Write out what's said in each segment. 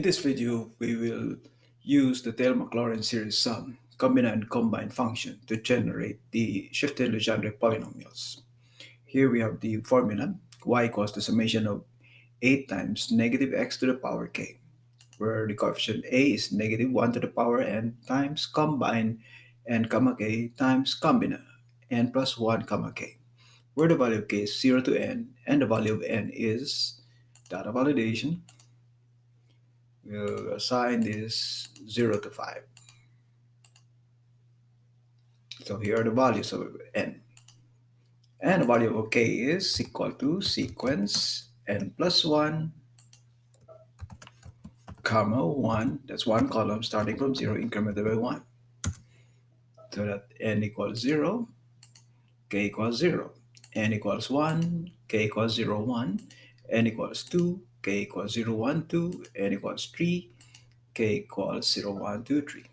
In this video, we will use the Taylor-Maclaurin series sum, COMBINA and COMBIN function to generate the shifted Legendre polynomials. Here we have the formula, y equals the summation of 8 times negative x to the power k, where the coefficient a is negative 1 to the power n times combine n comma k times combina n plus 1 comma k, where the value of k is 0 to n and the value of n is data validation. We'll assign this 0 to 5. So here are the values of n. And the value of k is equal to sequence n plus 1, comma 1. That's one column starting from 0, incremented by 1. So that n equals 0, k equals 0. N equals 1, k equals 0, 1. N equals 2, k equals 0, 1, 2. N equals 3, k equals 0, 1, 2, 3.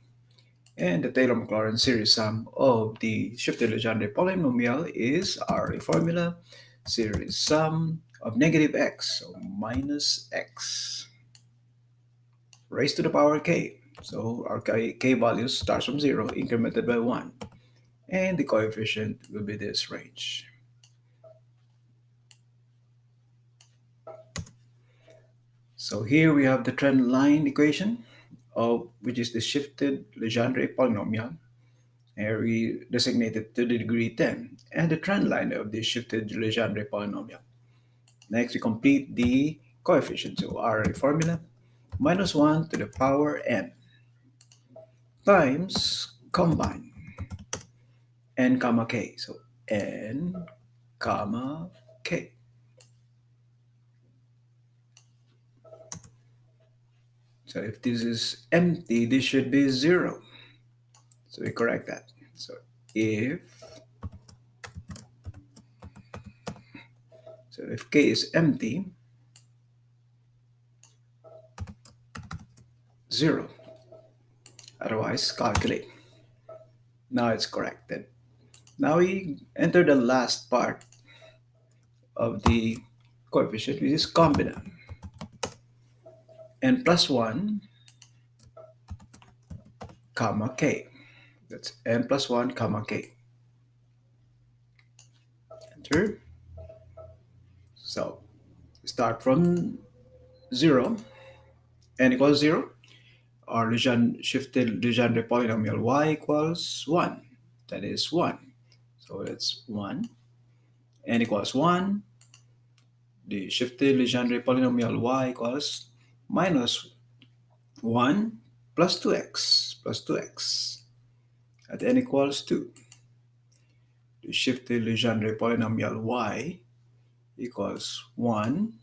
And the Taylor-Maclaurin series sum of the shifted Legendre polynomial is our formula, series sum of negative x, so minus x, raised to the power k. So our k value starts from 0, incremented by 1. And the coefficient will be this range. So here we have the trend line equation, which is the shifted Legendre polynomial. Here we designated to the degree 10 and the trend line of the shifted Legendre polynomial. Next, we complete the coefficients. So our formula, minus 1 to the power n times combine n comma k. So n comma k. So if this is empty, this should be 0. So we correct that. So if k is empty, 0. Otherwise, calculate. Now it's corrected. Now we enter the last part of the coefficient, which is combina. N plus 1, comma k. That's n plus 1, comma k. Enter. So start from 0, n equals 0. Our shifted Legendre polynomial y equals 1. That is 1. So that's 1. N equals 1. The shifted Legendre polynomial y equals minus 1 plus 2x. At n equals 2. The shifted Legendre polynomial y equals 1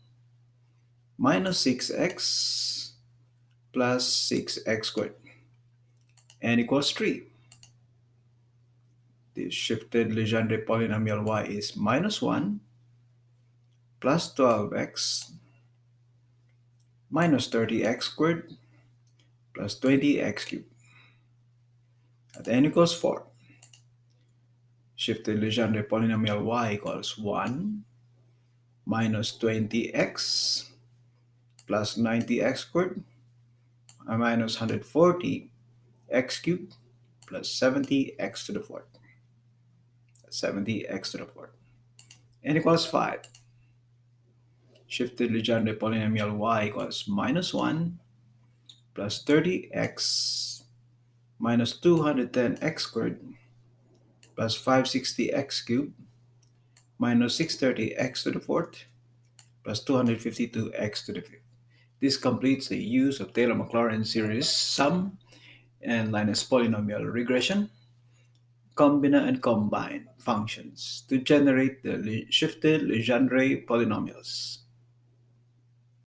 minus 6x plus 6x squared. N equals 3. The shifted Legendre polynomial y is minus 1 plus 12x minus 30x squared plus 20x cubed. At n equals 4. Shifted Legendre polynomial y equals 1 minus 20x plus 90x squared minus 140x cubed plus 70x to the fourth. 70x to the fourth. N equals 5. Shifted Legendre polynomial y equals minus 1 plus 30x minus 210x squared plus 560x cubed minus 630x to the fourth plus 252x to the fifth. This completes the use of Taylor-Maclaurin series sum and LINEST polynomial regression, combina and combine functions to generate the shifted Legendre polynomials.